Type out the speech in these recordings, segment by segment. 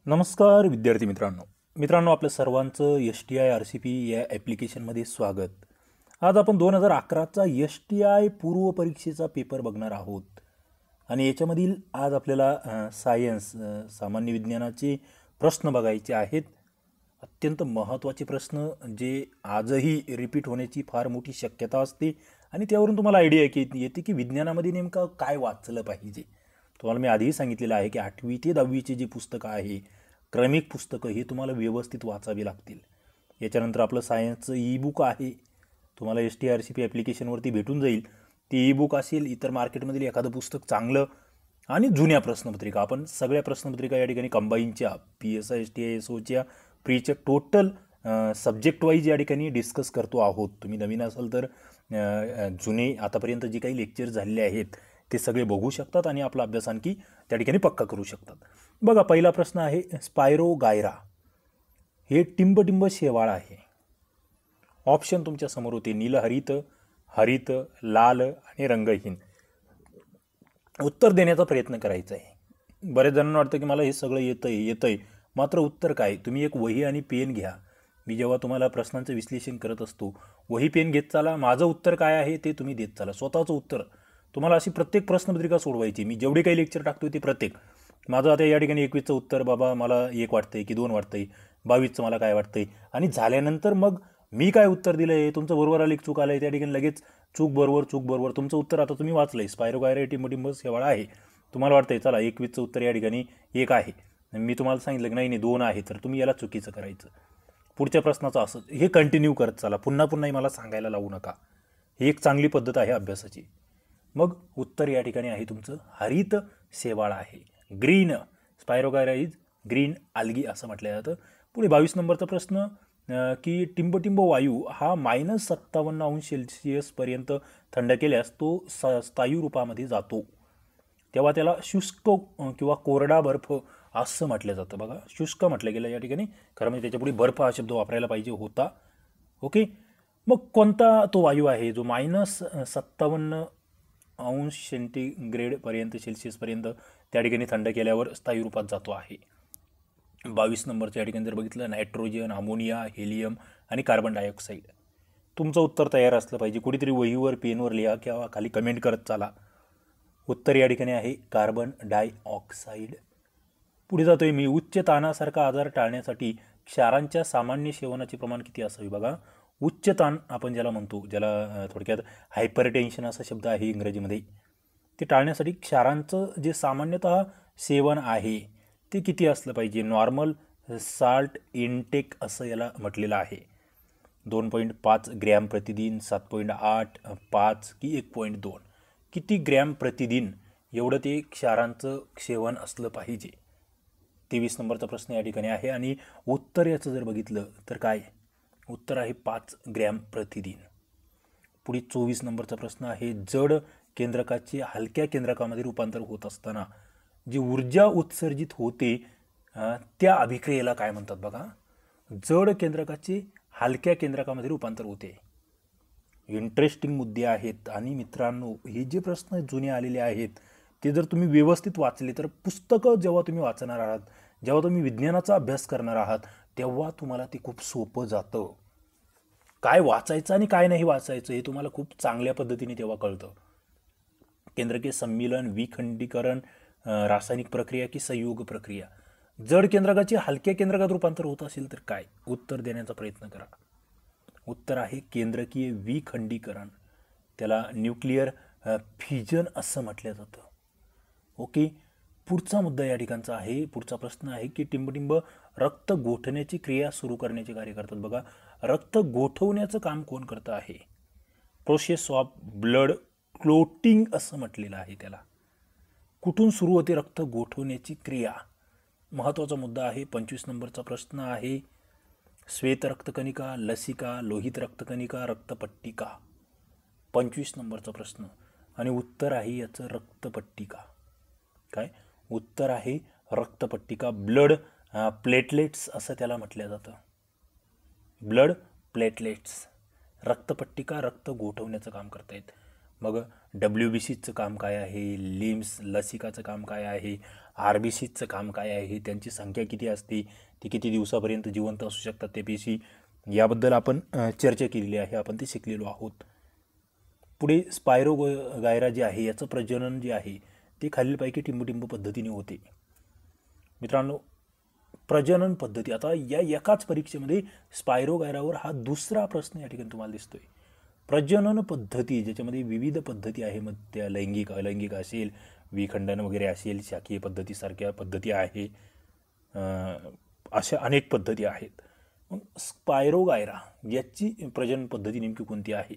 नमस्कार विद्यार्थी मित्रांनो आपल्या सर्वांचं STI-RCP या ॲप्लिकेशनमध्ये स्वागत. आज आपण 2011चा STI पूर्व परीक्षेचा पेपर बघणार आहोत आणि याच्यामधील आज आपल्याला सायन्स सामान्य विज्ञानाचे प्रश्न बघायचे आहेत. अत्यंत महत्त्वाचे प्रश्न जे आजही रिपीट होण्याची फार मोठी शक्यता असते आणि त्यावरून तुम्हाला आयडिया येते की विज्ञानामध्ये नेमकं काय वाचलं पाहिजे. तुम्हाला मी आधीही सांगितलेलं आहे की 8वी ते 10वीचे जी पुस्तकं आहे, क्रमिक पुस्तकं हे तुम्हाला व्यवस्थित वाचावी लागतील. याच्यानंतर आपलं सायन्सचं ई-बुक आहे, तुम्हाला STI-RCP ॲप्लिकेशनवरती भेटून जाईल. ते ई-बुक असेल, इतर मार्केटमधील एखादं पुस्तक चांगलं आणि जुन्या प्रश्नपत्रिका. आपण सगळ्या प्रश्नपत्रिका या ठिकाणी कंबाईनच्या PSI STI SOच्या प्रीच्या टोटल सब्जेक्ट वाईज या ठिकाणी डिस्कस करतो आहोत. तुम्ही नवीन असाल तर जुने आतापर्यंत जे काही लेक्चर झालेले आहेत ते सगळे बघू शकतात आणि आपला अभ्यास आणखी त्या ठिकाणी पक्का करू शकतात. बघा, पहिला प्रश्न आहे, स्पायरोगायरा हे टिंबटिंब शेवाळ आहे. ऑप्शन तुमच्या समोर होते, नीलहरित, हरित, लाल आणि रंगहीन. उत्तर देण्याचा प्रयत्न करायचा आहे. बरेच जणांना वाटतं की मला हे सगळं येतंय मात्र उत्तर काय? तुम्ही एक वही आणि पेन घ्या. मी जेव्हा तुम्हाला प्रश्नांचं विश्लेषण करत असतो, वही पेन घेत चाला. माझं उत्तर काय आहे ते तुम्ही देत चाला. स्वतःचं उत्तर तुम्हाला अशी प्रत्येक प्रश्नपत्रिका सोडवायची. मी जेवढे काही लेक्चर टाकतो ते प्रत्येक. माझं आता या ठिकाणी 21चं उत्तर बाबा मला 1 वाटतंय की 2 वाटतंय, 22चं मला काय वाटतंय, आणि झाल्यानंतर मग मी काय उत्तर दिलं आहे, तुमचं बरोबर आलं चूक आलं आहे, त्या ठिकाणी लगेच चूक बरोबर तुमचं उत्तर आता तुम्ही वाचलंय. स्पायरोगायरा टिंबटिंब शेवाळ आहे. तुम्हाला वाटतंय चला 21चं उत्तर या ठिकाणी 1 आहे, मी तुम्हाला सांगितलं की नाही 2 आहे, तर तुम्ही याला चुकीचं करायचं. पुढच्या प्रश्नाचं असं हे कंटिन्यू करत चला. पुन्हा मला सांगायला लावू नका. ही एक चांगली पद्धत आहे अभ्यासाची. मग उत्तर या ठिकाणी आहे तुमचं हरित शेवाळ आहे. Green spirogyra is green algae असं म्हटलं जातं. पुढे 22 नंबरचा प्रश्न की टिंबटिंब वायू हा -57° पर्यंत थंड केल्यास तो स्थायू रूपामध्ये जातो, तेव्हा त्याला शुष्क किंवा कोरडा बर्फ असं म्हटलं जातं. बघा, शुष्क म्हटलं गेलं या ठिकाणी, खरं म्हणजे त्याच्यापुढे बर्फ हा शब्द वापरायला पाहिजे होता. ओके, मग कोणता तो वायू आहे जो -57° पर्यंत सेल्सिअसपर्यंत त्या ठिकाणी थंड केल्यावर स्थायू रूपात जातो आहे? 22 नंबरच्या या ठिकाणी जर बघितलं, नायट्रोजन, अमोनिया, हेलियम आणि कार्बन डायऑक्साईड. तुमचं उत्तर तयार असलं पाहिजे. कुठेतरी वहीवर पेनवर लिहा किंवा खाली कमेंट करत चाला. उत्तर या ठिकाणी आहे कार्बन डायऑक्साईड. पुढे जातोय मी, उच्च ताणासारखा आजार टाळण्यासाठी क्षारांच्या सामान्य सेवनाचे प्रमाण किती असावे? बघा, उच्च ताण आपण ज्याला म्हणतो, ज्याला थोडक्यात हायपरटेन्शन असा शब्द आहे इंग्रजीमध्ये, ते टाळण्यासाठी क्षारांचं जे सामान्यतः सेवन आहे ते किती असलं पाहिजे? नॉर्मल साल्ट इनटेक असं याला म्हटलेलं आहे. 2.5 ग्रॅम प्रतिदिन, 7.8, 5 की 1.2, किती ग्रॅम प्रतिदिन एवढं ते क्षारांचं सेवन असलं पाहिजे? 23 नंबरचा प्रश्न या ठिकाणी आहे आणि उत्तर याचं जर बघितलं तर काय उत्तर आहे? 5 ग्रॅम प्रतिदिन. पुढे 24 नंबरचा प्रश्न आहे, जड केंद्रकाचे हलक्या केंद्रकामध्ये रूपांतर होत असताना जी ऊर्जा उत्सर्जित होते त्या अभिक्रियेला काय म्हणतात? बघा, जड केंद्रकाचे हलक्या केंद्रकामध्ये रूपांतर होते. इंटरेस्टिंग मुद्दे आहेत. आणि मित्रांनो, हे जे प्रश्न जुने आलेले आहेत ते जर तुम्ही व्यवस्थित वाचले तर पुस्तकं जेव्हा तुम्ही वाचणार आहात, जेव्हा तुम्ही विज्ञानाचा अभ्यास करणार आहात, तेव्हा तुम्हाला ते खूप सोपं जातं. काय वाचायचं आणि काय नाही वाचायचं हे तुम्हाला खूप चांगल्या पद्धतीने तेव्हा कळतं. केंद्रकीय सम्मिलन, विखंडीकरण, रासायनिक प्रक्रिया की संयोग प्रक्रिया. जड केंद्रकाचे हलक्या केंद्रकात रूपांतर होत असेल तर काय? उत्तर देण्याचा प्रयत्न करा. उत्तर आहे केंद्रकीय विखंडीकरण. त्याला न्यूक्लिअर फ्युजन असं म्हटलं जातं. ओके, पुढचा मुद्दा या ठिकाणचा आहे, पुढचा प्रश्न आहे की टिंबटिंब रक्त गोठण्याची क्रिया सुरू करण्याचे कार्य करतात. बघा, रक्त गोठवण्याचं काम कोण करतं आहे? प्रोसेस ऑफ ब्लड क्लोटिंग असं म्हटलेलं आहे त्याला. कुठून सुरू होते रक्त गोठवण्याची क्रिया? महत्त्वाचा मुद्दा आहे. 25 नंबरचा प्रश्न आहे, श्वेत रक्तकणिका, लसिका, लोहित रक्तकणिका, रक्तपट्टिका. 25 नंबरचा प्रश्न आणि उत्तर आहे याचं रक्तपट्टिका. काय उत्तर आहे? रक्तपट्टिका. ब्लड प्लेटलेट्स असं त्याला म्हटलं जातं. Blood platelets. रक्तपट्टिका रक्त गोठवण्याचं काम करतायत. मग WBCचं काम काय आहे? लिम्स लसिकाचं काम काय आहे? RBCचं काम काय आहे, त्यांची संख्या किती असते, ती किती दिवसापर्यंत जिवंत असू शकतात ते पेशी, याबद्दल आपण चर्चा केलेली आहे, आपण ते शिकलेलो आहोत. पुढे स्पायरो गायरा जे आहे याचं प्रजनन जे आहे ते खालीलपैकी टिंबटिंब पद्धतीने होते. मित्रांनो, प्रजनन पद्धती, आता या एकाच परीक्षेमध्ये स्पायरो गायरावर हा दुसरा प्रश्न या ठिकाणी तुम्हाला दिसतोय. प्रजनन पद्धती ज्याच्यामध्ये विविध पद्धती आहे, मग त्या लैंगिक अलैंगिक असेल, विखंडन वगैरे असेल, शाकीय पद्धतीसारख्या पद्धती आहे, अशा अनेक पद्धती आहेत. मग स्पायरो गायरा याची प्रजनन पद्धती नेमकी कोणती आहे?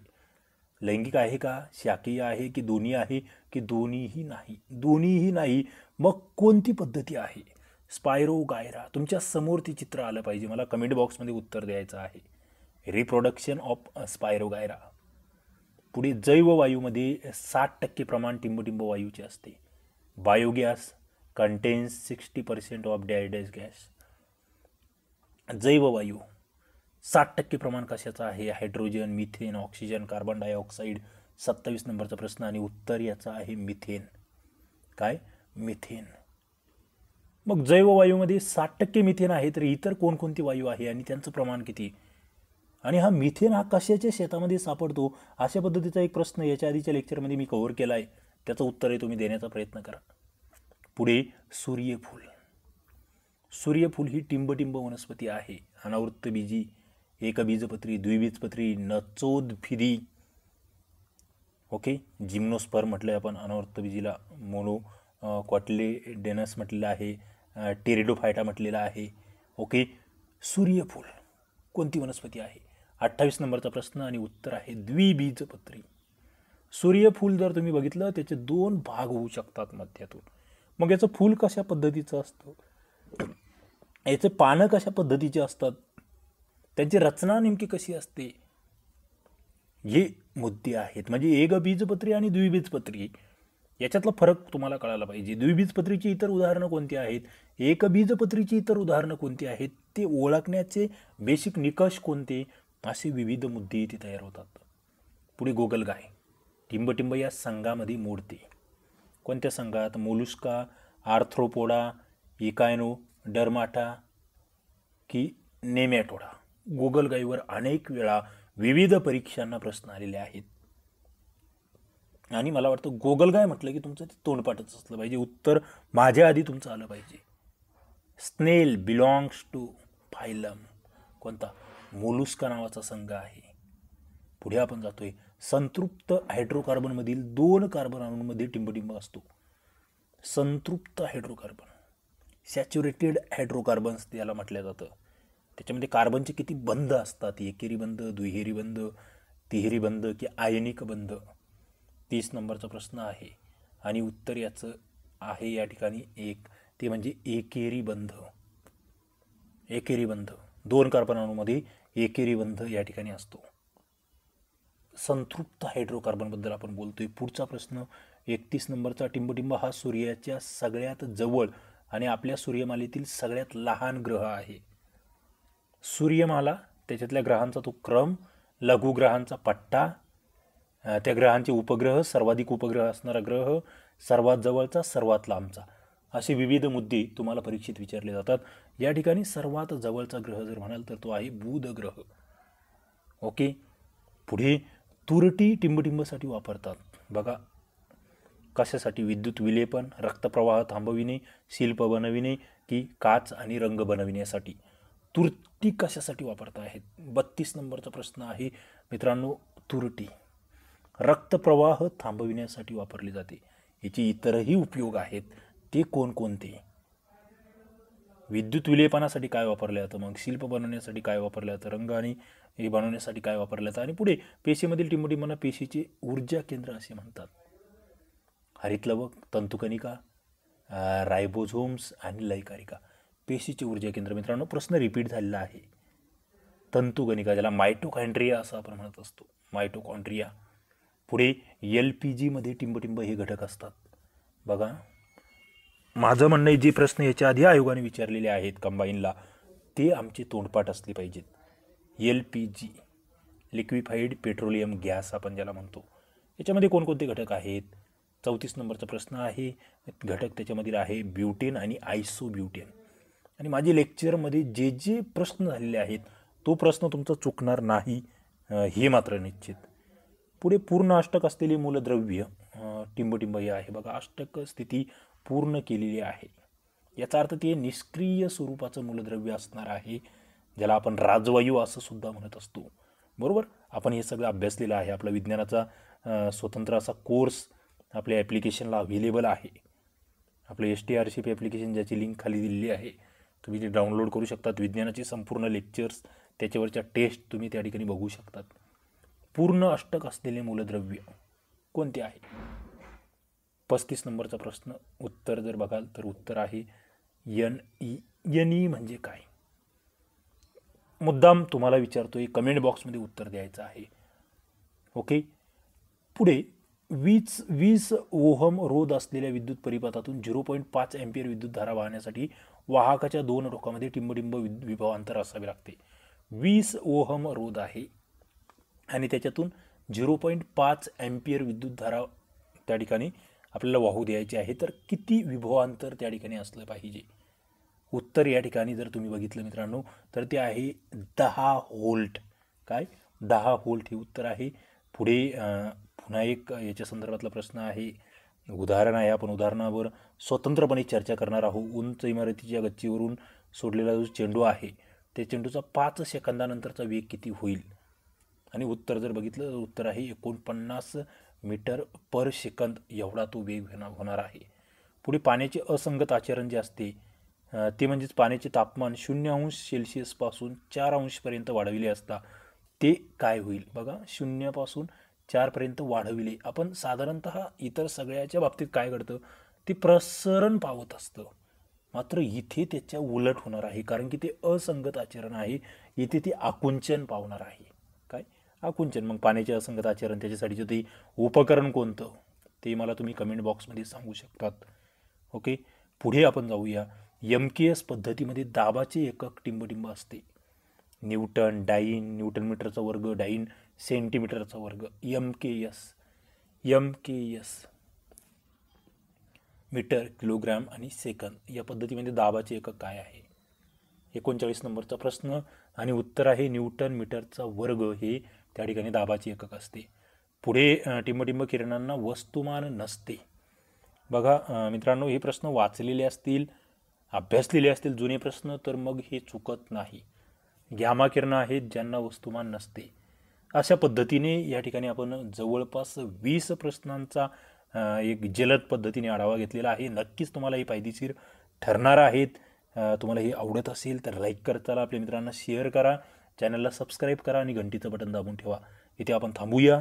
लैंगिक आहे का, शाकीय आहे की दोन्ही आहे की दोन्हीही नाही? दोन्हीही नाही. मग कोणती पद्धती आहे स्पायरो गायरा? तुमच्या समोर ते चित्र आलं पाहिजे, मला कमेंट बॉक्समध्ये उत्तर द्यायचं आहे. Reproduction of spirogyra. पुढे जैववायूमध्ये 60% प्रमाण टिंबटिंब वायूचे असते. बायोगॅस कंटेन्स 60% ऑफ डायडस गॅस. जैववायू 60% प्रमाण कशाचं आहे? Hydrogen, methane, oxygen, carbon dioxide. 27 नंबरचा प्रश्न आणि उत्तर याचा आहे मिथेन. काय? मिथेन. मग जैववायूमध्ये 60% मिथेन आहे, तर इतर कोणकोणती वायू आहे आणि त्यांचं प्रमाण किती? आणि हा मिथेन हा कशाच्या शेतामध्ये सापडतो? अशा पद्धतीचा एक प्रश्न याच्या आधीच्या लेक्चरमध्ये मी कव्हर केला आहे, त्याचं उत्तरही तुम्ही देण्याचा प्रयत्न करा. पुढे सूर्यफूल. सूर्यफूल ही टिंबटिंब वनस्पती आहे. अनावृत्तबीजी, एकबीजपत्री, द्विबीजपत्री, नचोदफिदी. ओके, जिम्नोस्पर्म म्हटलं आपण अनावृत्तबीजीला, मोनो क्वाटलेडेनस म्हटलेलं आहे, टेरिडोफायटा म्हटलेला आहे. ओके, सूर्यफूल कोणती वनस्पती आहे? 28 नंबरचा प्रश्न आणि उत्तर आहे द्विबीजपत्री. सूर्यफूल जर तुम्ही बघितलं त्याचे 2 भाग होऊ शकतात मध्यातून. मग याचं फूल कशा पद्धतीचं असतं, याचे पानं कशा पद्धतीचे असतात, त्यांची रचना नेमकी कशी असते, हे मुद्दे आहेत. म्हणजे एकबीजपत्री आणि द्विबीजपत्री याच्यातला फरक तुम्हाला कळायला पाहिजे. द्विबीजपत्रीची इतर उदाहरणं कोणती आहेत, एकबीजपत्रीची इतर उदाहरणं कोणती आहेत, ते ओळखण्याचे बेसिक निकष कोणते, असे विविध मुद्दे इथे तयार होतात. पुढे गोगलगाय टिंबटिंब या संघामध्ये मोडते. कोणत्या संघात? मोलुस्का, आर्थ्रोपोडा, इकायनो डर्माटा की नेमॅटोडा. गोगलगाईवर अनेक वेळा विविध परीक्षांना प्रश्न आलेले आहेत आणि मला वाटतं गोगलगाय म्हटलं की तुमचं ते तोंडपाठच असलं पाहिजे, उत्तर माझ्या आधी तुमचं आलं पाहिजे. स्नेल बिलॉंग्स टू फायलम कोणता? मोलुस्का नावाचा संघ आहे. पुढे आपण जातोय. संतृप्त हायड्रोकार्बनमधील 2 कार्बन अणूंमध्ये टिंबटिंब असतो. संतृप्त हायड्रोकार्बन, सॅच्युरेटेड हायड्रोकार्बन्स याला म्हटलं जातं. त्याच्यामध्ये कार्बनचे किती बंध असतात? एकेरी बंध, दुहेरी बंध, तिहेरी बंध की आयनिक बंध? 30 नंबरचा प्रश्न आहे आणि उत्तर याचं आहे या ठिकाणी 1, ते म्हणजे एकेरी बंध. एकेरी बंध 2 कार्बन अणूमध्ये एकेरी बंध या ठिकाणी असतो. संतृप्त हायड्रोकार्बनबद्दल आपण बोलतोय. पुढचा प्रश्न 31 नंबरचा. टिंबटिंब हा सूर्याच्या सगळ्यात जवळ आणि आपल्या सूर्यमालेतील सगळ्यात लहान ग्रह आहे. सूर्यमाला, त्याच्यातल्या ग्रहांचा तो क्रम, लघुग्रहांचा पट्टा, त्या ग्रहांचे उपग्रह, सर्वाधिक उपग्रह असणारा ग्रह, सर्वात जवळचा, सर्वात लांबचा, असे विविध मुद्दे तुम्हाला परीक्षेत विचारले जातात. या ठिकाणी सर्वात जवळचा ग्रह जर म्हणाल तर तो आहे बुध ग्रह. ओके, पुढे तुरटी टिंबटिंबसाठी वापरतात. बघा कशासाठी? विद्युत विलेपन, रक्तप्रवाह थांबविणे, शिल्प बनविणे की काच आणि रंग बनविण्यासाठी. तुरटी कशासाठी वापरत आहेत? 32 नंबरचा प्रश्न आहे मित्रांनो. तुरटी रक्तप्रवाह थांबविण्यासाठी वापरली जाते. याचे इतरही उपयोग आहेत, ते कोणकोणते? विद्युत विलेपनासाठी काय वापरलं जातं, मग शिल्प बनवण्यासाठी काय वापरलं जातं, रंग आणि हे बनवण्यासाठी काय वापरलं जातं, आणि पुढे पेशीमधील टिंबटिंबांना पेशीचे ऊर्जा केंद्र असे म्हणतात. हरितलवक, तंतुकणिका, रायबोझोम्स आणि लयकारिका. पेशीचे ऊर्जा केंद्र. मित्रांनो प्रश्न रिपीट झालेला आहे. तंतुकणिका, ज्याला मायटोकॉन्ड्रिया असं आपण म्हणत असतो, मायटोकॉन्ड्रिया. पुढे LPG मध्ये टिंबटिंब हे घटक असतात. बघा माझं म्हणणं आहे, जे प्रश्न याच्या आधी आयोगाने विचारलेले आहेत कंबाईनला, ते आमचे तोंडपाठ असले पाहिजेत. LPG लिक्विफाईड पेट्रोलियम गॅस आपण ज्याला म्हणतो, याच्यामध्ये कोणकोणते घटक आहेत? 34 नंबरचा प्रश्न आहे, घटक त्याच्यामधील आहे ब्युटेन आणि आयसोब्युटेन. आणि माझे लेक्चरमध्ये जे जे प्रश्न झालेले आहेत तो प्रश्न तुमचा चुकणार नाही हे मात्र निश्चित. पुढे पूर्ण अष्टक असलेले मूलद्रव्य टिंबटिंब हे आहे बघा, अष्टक स्थिती पूर्ण केलेली आहे. याचा अर्थ ते निष्क्रिय स्वरूपाचं मूलद्रव्य असणार आहे, ज्याला आपण राजवायू असं सुद्धा म्हणत असतो. बरोबर, आपण हे सगळं अभ्यासलेलं आहे. आपला विज्ञानाचा स्वतंत्र असा कोर्स आपल्या ॲप्लिकेशनला अवेलेबल आहे. आपलं STRCP ॲप्लिकेशन ज्याची लिंक खाली दिलेली आहे, तुम्ही ते डाउनलोड करू शकतात. विज्ञानाची संपूर्ण लेक्चर्स, त्याच्यावरच्या टेस्ट तुम्ही त्या ठिकाणी बघू शकतात. पूर्ण अष्टक असलेले मूलद्रव्य कोणते आहे? 35 नंबरचा प्रश्न उत्तर जर बघाल तर उत्तर आहे NE म्हणजे काय? मुद्दाम तुम्हाला विचारतोय, कमेंट बॉक्समध्ये उत्तर द्यायचं आहे. ओके. पुढे 20 ओहम रोध असलेल्या विद्युत परिपथातून 0.5 अँपिअर विद्युतधारा वाहण्यासाठी वाहकाच्या 2 टोकामध्ये टिंबटिंब विभवांतर असावे लागते. 20 ओहम रोध आहे आणि त्याच्यातून 0.5 अँपिअर विद्युतधारा त्या ठिकाणी आपल्याला वाहू द्यायची आहे. तर किती विभवांतर त्या ठिकाणी असलं पाहिजे? उत्तर या ठिकाणी जर तुम्ही बघितलं मित्रांनो तर ते आहे 10 व्होल्ट. काय? 10 व्होल्ट हे उत्तर आहे. पुढे पुन्हा एक याच्या संदर्भातला प्रश्न आहे, उदाहरण आहे. आपण उदाहरणावर स्वतंत्रपणे चर्चा करणार आहोत. उंच इमारतीच्या गच्चीवरून सोडलेला जो चेंडू आहे त्या चेंडूचा 5 सेकंदानंतरचा वेग किती होईल? आणि उत्तर जर बघितलं तर उत्तर आहे 49 मीटर पर सेकंद एवढा तो वेग होणार आहे. पुढे पाण्याचे असंगत आचरण जे असते ते म्हणजेच पाण्याचे तापमान 0°C पासून 4°पर्यंत वाढविले असता ते काय होईल? बघा, 0 पासून 4 पर्यंत वाढविले. आपण साधारणतः इतर सगळ्याच्या बाबतीत काय घडतं, ते प्रसरण पावत असतं. मात्र इथे त्याच्या उलट होणार आहे, कारण की ते असंगत आचरण आहे. इथे ते आकुंचन पावणार आहे. काय? आकुंचन. मग पाण्याचे असंगत आचरण, त्याच्यासाठीचं ते उपकरण कोणतं ते मला तुम्ही कमेंट बॉक्समध्ये सांगू शकतात. ओके. पुढे आपण जाऊया. MKS पद्धतीमध्ये दाबाचे एकक टिंबटिंब असते. न्यूटन, डाईन, न्यूटन मीटरचा वर्ग, डाईन सेंटीमीटरचा वर्ग. MKS मीटर, किलोग्राम आणि सेकंद या पद्धतीमध्ये दाबाचे एकक काय आहे? 39 नंबरचा प्रश्न आणि उत्तर आहे न्यूटन मीटरचा वर्ग हे त्या ठिकाणी दाबाचे एकक असते. पुढे टिंबटिंब किरणांना वस्तुमान नसते. बघा मित्रांनो, हे प्रश्न वाचलेले असतील, अभ्यासलेले असतील जुने प्रश्न, तर मग हे चुकत नाही. गॅमा किरणं आहेत ज्यांना वस्तुमान नसते. अशा पद्धतीने या ठिकाणी आपण जवळपास 20 प्रश्नांचा एक जलद पद्धतीने आढावा घेतलेला आहे. नक्कीच तुम्हाला हे फायदेशीर ठरणार आहेत. तुम्हाला हे आवडत असेल तर लाईक करत चला, आपल्या मित्रांना शेअर करा, चॅनलला सबस्क्राईब करा आणि घंटीचं बटन दाबून ठेवा. इथे आपण थांबूया.